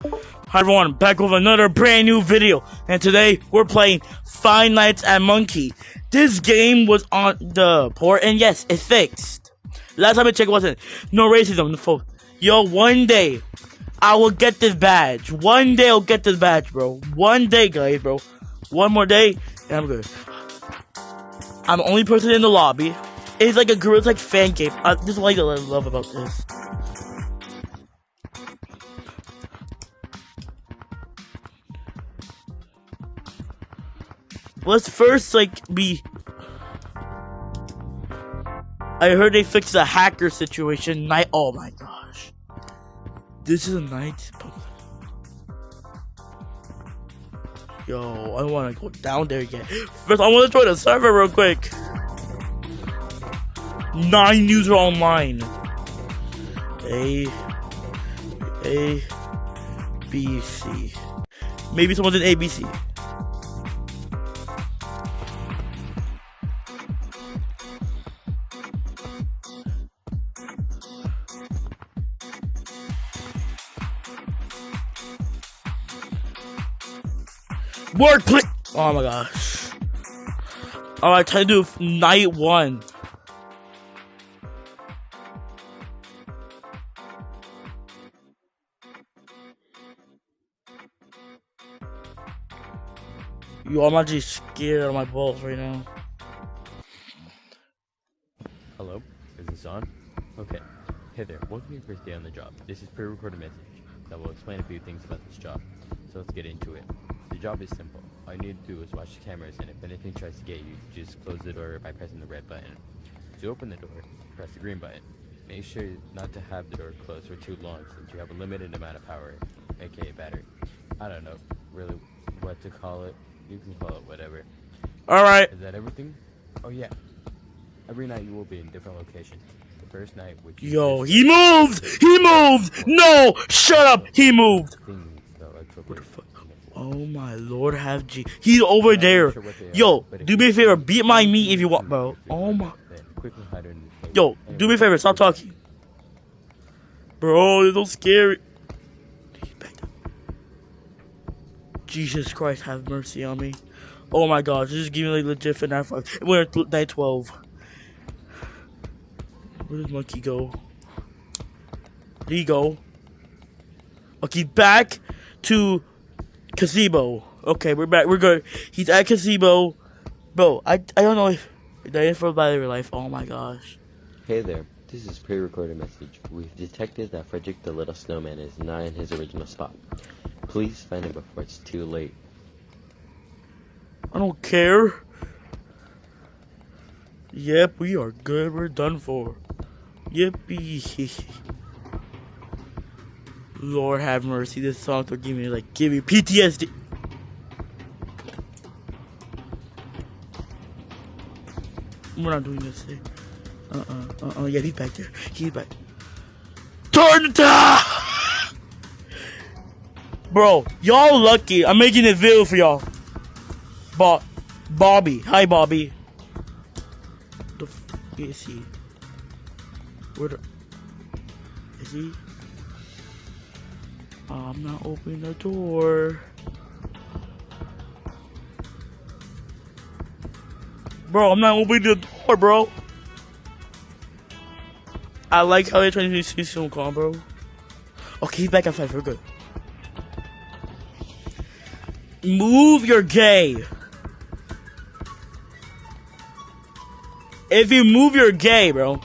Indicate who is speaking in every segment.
Speaker 1: Hi everyone, back with another brand new video, and today we're playing Five Nights at Monkey. This game was on the port, and yes, it's fixed. Last time I checked, it wasn't. No racism, folks. Yo, one day I will get this badge. One day I'll get this badge, bro. One day, guys, bro. One more day, and I'm good. I'm the only person in the lobby. It's like a girl's like fan game. This is what I love about this. Let's first be. I heard they fixed the hacker situation. Oh my gosh, this is a night. Yo, I want to go down there again. First, I want to join the server real quick. 9 user online. A, B, C. Maybe someone's in A, B, C. Work, please. Oh my gosh. Alright, time to do night 1. Yo, I'm actually scared of my balls right now.
Speaker 2: Hello? Is this on? Okay. Hey there, welcome to your first day on the job. This is pre-recorded message that will explain a few things about this job. So let's get into it. The job is simple. All you need to do is watch the cameras, and if anything tries to get you, just close the door by pressing the red button. To open the door, press the green button. Make sure not to have the door closed for too long since you have a limited amount of power, aka battery. I don't know really what to call it. You can call it whatever.
Speaker 1: Alright.
Speaker 2: Is that everything? Oh yeah. Every night you will be in different locations. The first night, which
Speaker 1: Yo, he moved! He moved! No! Shut up! He moved! What the fuck? Oh my lord, have G. He's over there. Yo, do me a favor, beat my meat if you want, bro. Oh my. Yo, do me a favor, stop talking. Bro, it's so scary. Jesus Christ, have mercy on me. Oh my gosh, this is giving me legit for night 5. We're at night 12. Where did Monkey go? There you go. Okay, back to Gazebo. Okay, we're back. We're good. He's at Gazebo. Bro, I don't know if that is for battery life. Oh my gosh.
Speaker 3: Hey there. This is pre-recorded message. We've detected that Frederick the Little Snowman is not in his original spot. Please find him before it's too late.
Speaker 1: I don't care. Yep, we are good. We're done for. Yippee. Lord have mercy. This song will give me PTSD. We're not doing this thing. Yeah, he's back there. He's back. Turn the top! Bro, y'all lucky. I'm making a video for y'all. Bobby. Hi, Bobby. The f is he? Where the... Is he? I'm not opening the door. Bro, I'm not opening the door, bro. I like how they're trying to see some calm, bro. Okay, he's back at 5. We're good. Move your gay. If you move, you're gay, bro.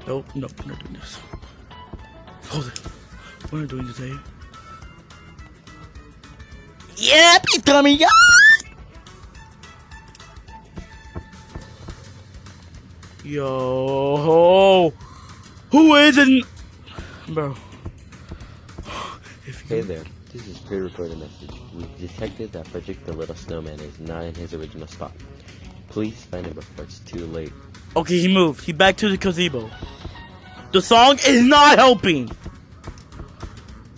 Speaker 1: Nope, we're not doing this. Hold it. We're not doing this, eh? Yep, you tell me, yeah! Yo, who is it? Bro.
Speaker 3: Hey there. This is pre-recorded message. We've detected that Frederick the Little Snowman is not in his original spot. Please find him before it's too late.
Speaker 1: Okay, he moved. He back to the Gazebo. The song is not helping.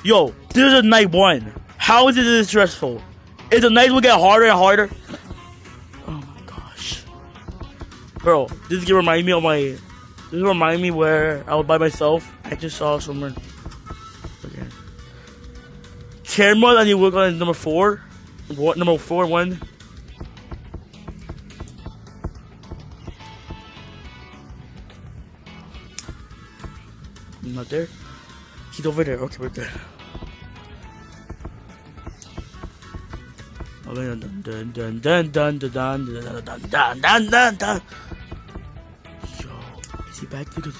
Speaker 1: Yo, this is night 1. How is it this stressful? Is the nights will get harder and harder? Oh my gosh. Bro, this game reminds me of my. This reminds me where I was by myself. I just saw someone. Okay. Chairman, and you work on number 4. What number 4 one? Not there. He's over there. Okay, we're good. Dun dun dun dun dun dun dun dun dun dun dun dun. Yo, is he back to this?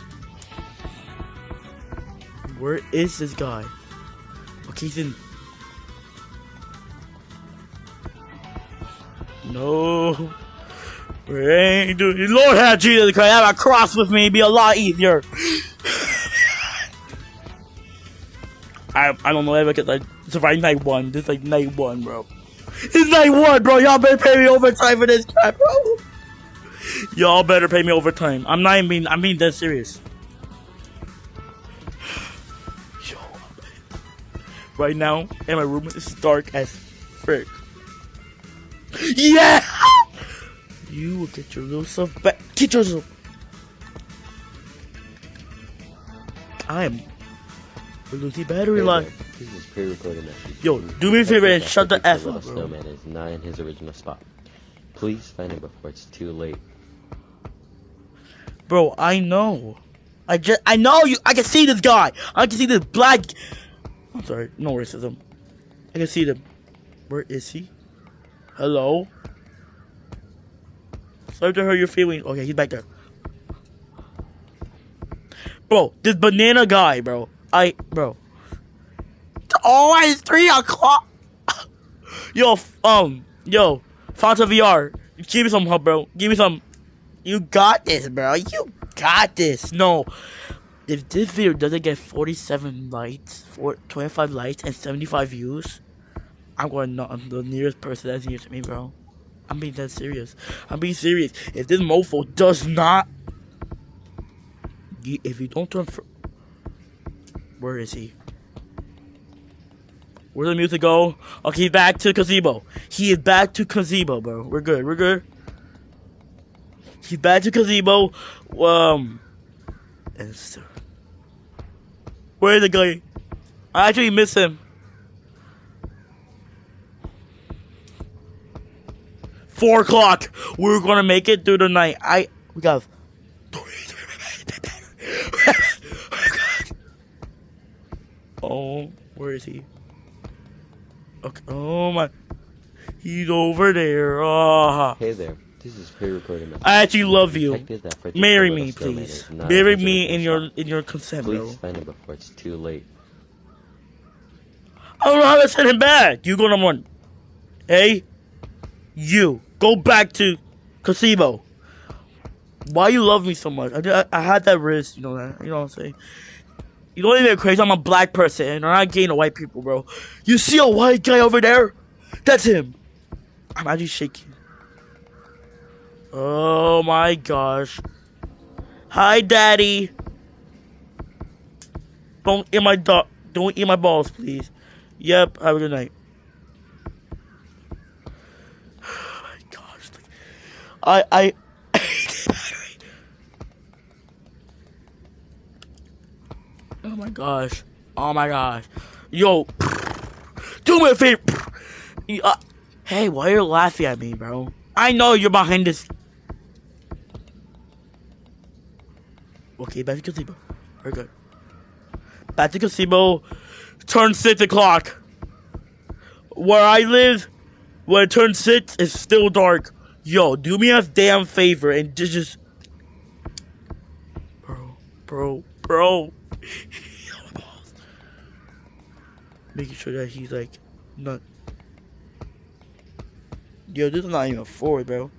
Speaker 1: Where is this guy? Okay, he's in. No, we ain't doing it. Lord have Jesus Christ, have a cross with me, be a lot easier. I don't know if I could like survive night 1. This is like night 1, bro. It's night 1, bro. Y'all better pay me overtime for this crap, bro. Y'all better pay me overtime. I'm being dead serious. Yo, right now in my room it's dark as frick. Yeah! You will get your little stuff back. Get yourself. I am losing battery life.
Speaker 3: This is pre-recorded message.
Speaker 1: Yo, do me a favor and shut the F up, bro.
Speaker 3: Snowman is not in his original spot. Please find him before it's too late.
Speaker 1: Bro, I know. I know you. I can see this guy. I can see this black. I'm sorry, no racism. I can see them. Where is he? Hello? Sorry to hurt your feelings. Okay, he's back there. Bro, this banana guy, bro. Oh, it's 3 o'clock. Yo, Fanta VR. Give me some help, bro. Give me some. You got this, bro. You got this. No. If this video doesn't get 47 likes, 25 likes, and 75 views, I'm going to knock the nearest person that's near to me, bro. I'm being that serious. I'm being serious. If this mofo does not... If you don't turn for... Where is he? Where's the music go? Okay, he's back to Gazebo. He is back to Gazebo, bro. We're good. We're good. He's back to Gazebo. Where's the guy? I actually miss him. 4 o'clock. We're gonna make it through the night. We got. Oh, where is he? Okay. Oh my. He's over there. Oh.
Speaker 3: Hey there. This is pre-recorded message.
Speaker 1: I actually love you. Marry me, please. Marry me in your consent, bro.
Speaker 3: Please find him before it's too late.
Speaker 1: I don't know how to send him back. You go number 1. Hey, you go back to Gazebo. Why you love me so much? I had that wrist, you know that. You know what I'm saying? You don't even crazy. I'm a black person, and I'm not gay to white people, bro. You see a white guy over there? That's him. I'm actually shaking. Oh my gosh. Hi, Daddy. Don't eat my balls, please. Yep. Have a good night. Oh my gosh. I Oh my gosh. Oh my gosh. Yo. Do me a favor. Hey, why are you laughing at me, bro? I know you're behind this. Okay, back to Gazebo. We're good. Back to Gazebo. Turn 6 o'clock. Where I live, when it turns 6, it's still dark. Yo, do me a damn favor and just... Bro. Making sure that he's like, not... Yo, this is not even forward, bro.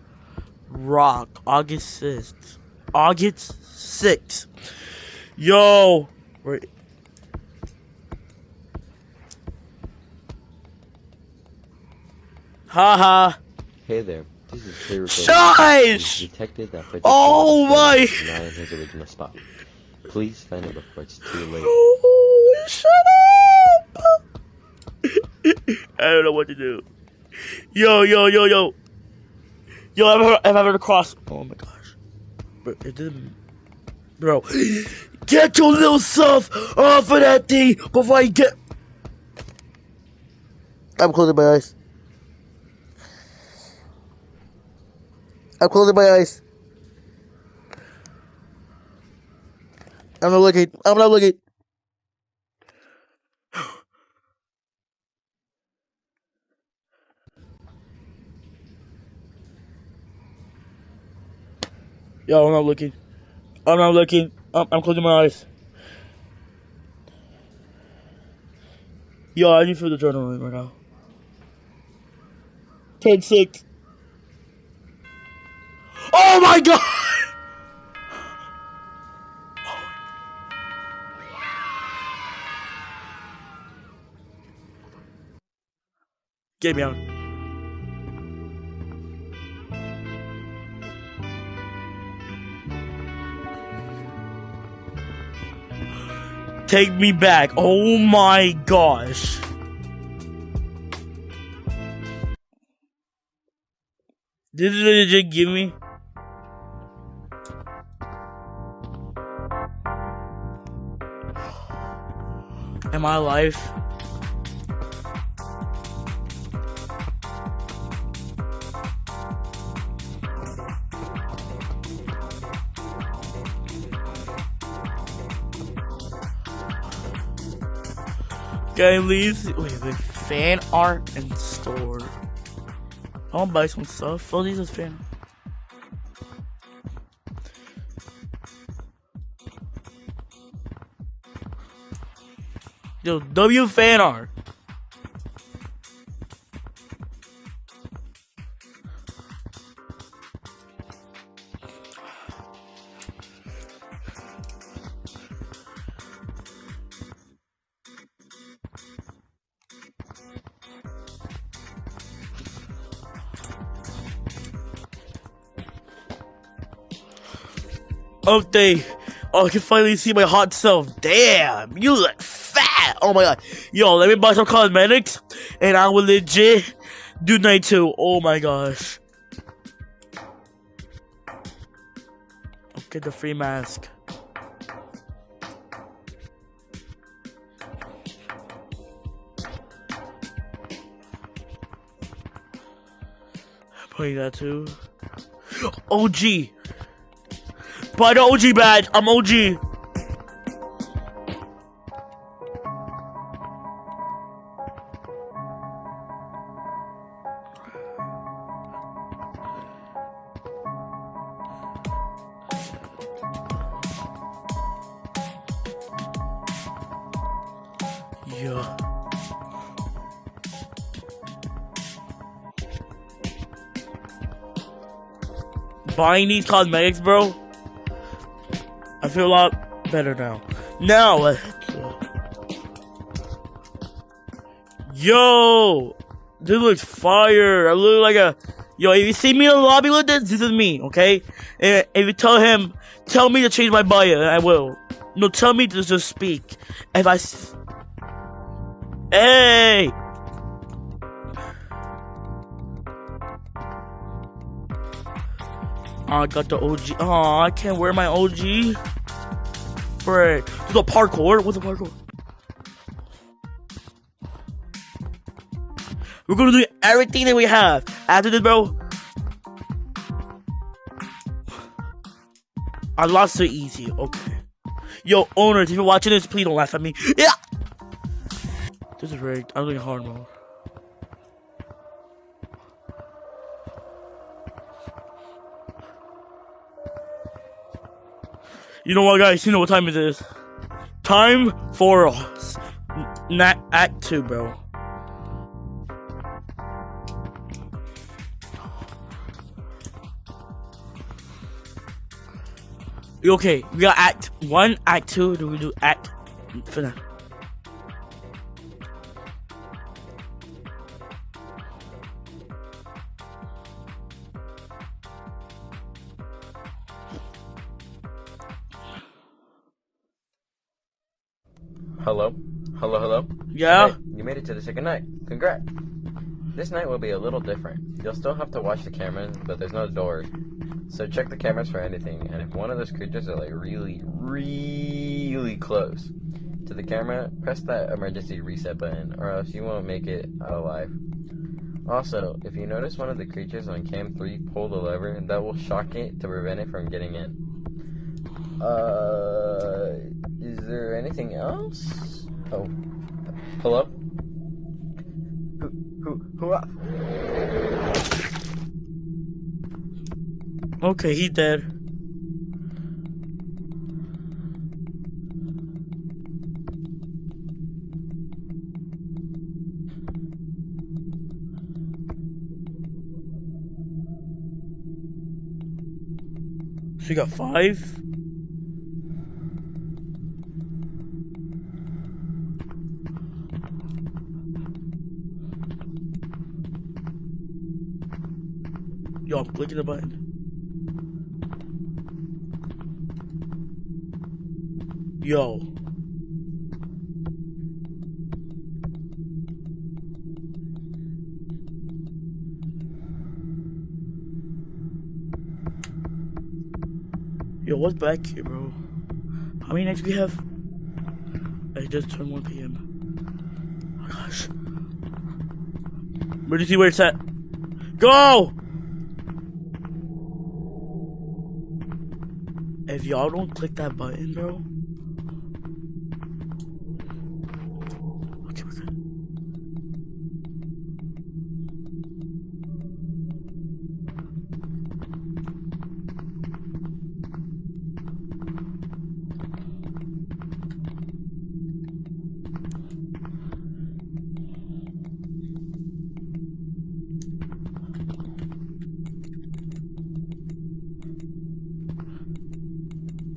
Speaker 1: Rock, August 6th. August 6th. Yo! Wait. Haha.
Speaker 3: Hey there. This is pre-recorded.
Speaker 1: Shush!
Speaker 3: Detected that
Speaker 1: oh my!
Speaker 3: Not in his original spot. Please find him before it's too late.
Speaker 1: Oh, shut up! I don't know what to do. Yo. Yo, I've heard a cross. Oh my gosh. It didn't. Bro, get your little self off of that thing before I get. I'm closing my eyes. I'm closing my eyes. I'm not looking. I'm not looking. Yo, I'm not looking. I'm not looking. I'm closing my eyes. Yo, I need to feel the adrenaline right now. 10-6. Oh my god! Get me out. Take me back. Oh my gosh. This is what it just give me. Am I alive? Okay, leave. Wait, fan art and store. I wanna buy some stuff. Oh, these are fan. Yo, W fan art. Update. Oh, I can finally see my hot self. Damn, you look fat. Oh my god. Yo, let me buy some cosmetics and I will legit do night 2. Oh my gosh. I'll get the free mask. Putting that too. OG. Buy the OG badge. I'm OG. Yeah. Buying these cosmetics, bro. I feel a lot better now. Now, yo, this looks fire. I look like a, yo, if you see me in the lobby with this is me, okay? And if you tell him, tell me to change my bio, and I will. No, tell me to just speak. If I, hey! I got the OG. Oh, I can't wear my OG. Frick. There's a parkour. What's a parkour? We're gonna do everything that we have. After this, bro. I lost so easy. Okay. Yo, owners, if you're watching this, please don't laugh at me. Yeah! This is rigged. I'm doing hard mode. You know what, guys? You know what time it is? Time for Act 2, bro. Okay, we got Act 1, Act 2. Do we do Act for that?
Speaker 3: Hello? Hello?
Speaker 1: Yeah?
Speaker 3: Hey, you made it to the second night. Congrats. This night will be a little different. You'll still have to watch the cameras, but there's no door. So check the cameras for anything, and if one of those creatures are like really, really close to the camera, press that emergency reset button, or else you won't make it out alive. Also, if you notice one of the creatures on cam 3 pull the lever, that will shock it to prevent it from getting in. Is there anything else? Oh, hello? Who?
Speaker 1: Okay, he dead. So you got 5? Yo, I'm clicking the button. Yo. Yo, what's back here, bro? How many nights we have? I just turned 1 p.m. Oh my gosh. Emergency, where it's at? Go! If y'all don't click that button, bro. Okay, we're good.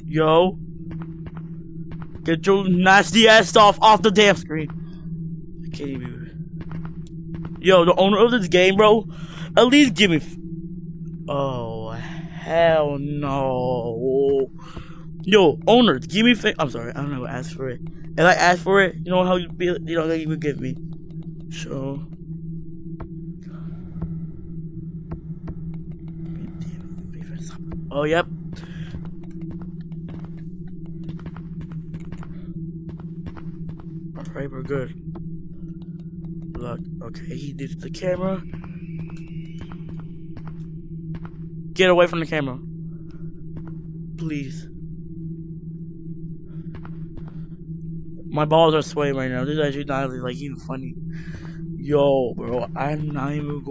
Speaker 1: Yo, get your nasty ass off the damn screen. I can't even. Yo, the owner of this game, bro, at least give me. Oh hell no. Yo, owner, give me. I'm sorry, I don't know. Ask for it. If I ask for it, you know how you feel. You know that you would give me. So. Oh yep. Alright, we're good. Look, okay, he did the camera. Get away from the camera. Please. My balls are swaying right now. This is actually not like even funny. Yo, bro, I'm not even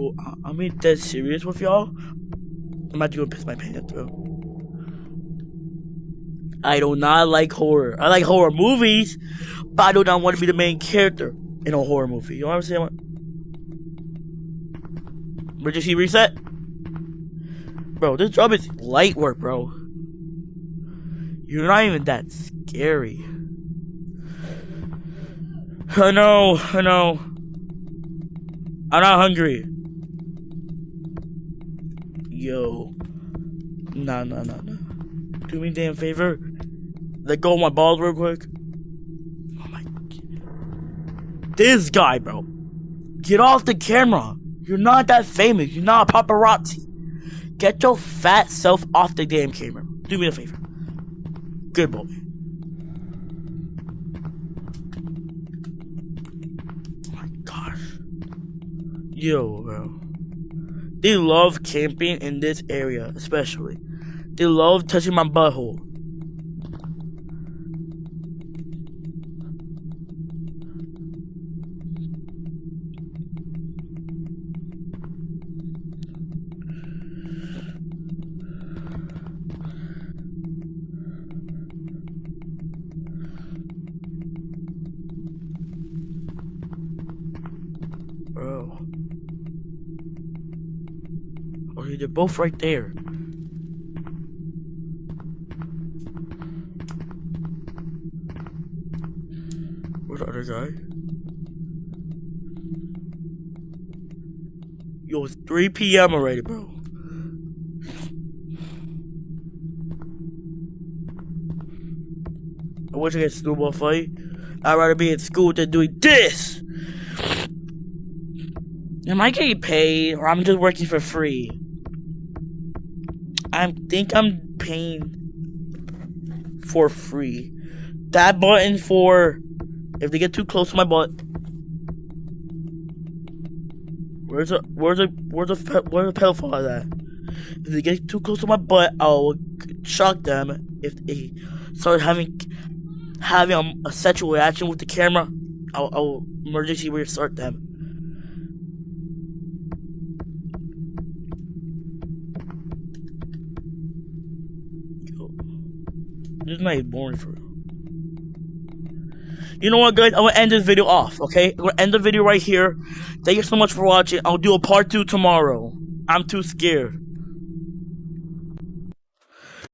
Speaker 1: I'm being dead serious with y'all. I'm about to go piss my pants, bro. I do not like horror. I like horror movies, but I do not want to be the main character in a horror movie. You know what I'm saying? Emergency reset? Bro, this job is light work, bro. You're not even that scary. I know. I'm not hungry. Yo. Nah. Do me a damn favor. Let go of my balls real quick. Oh my God. This guy, bro. Get off the camera. You're not that famous. You're not a paparazzi. Get your fat self off the damn camera. Do me a favor. Good boy. Oh my gosh. Yo, bro. They love camping in this area, especially. They love touching my butthole. Bro. Okay, they're both right there. Where's the other guy? Yo, it's 3 p.m. already, bro. I wish I could snowball fight. I'd rather be in school than doing this. Am I getting paid or I'm just working for free? I I think I'm paying for free. That button for if they get too close to my butt. Where's the pedophile at? If they get too close to my butt, I'll shock them. If they start having a sexual reaction with the camera, I'll emergency restart them. This is not boring for real. You know what, guys? I'm gonna end this video off, okay? I'm gonna end the video right here. Thank you so much for watching. I'll do a part 2 tomorrow. I'm too scared.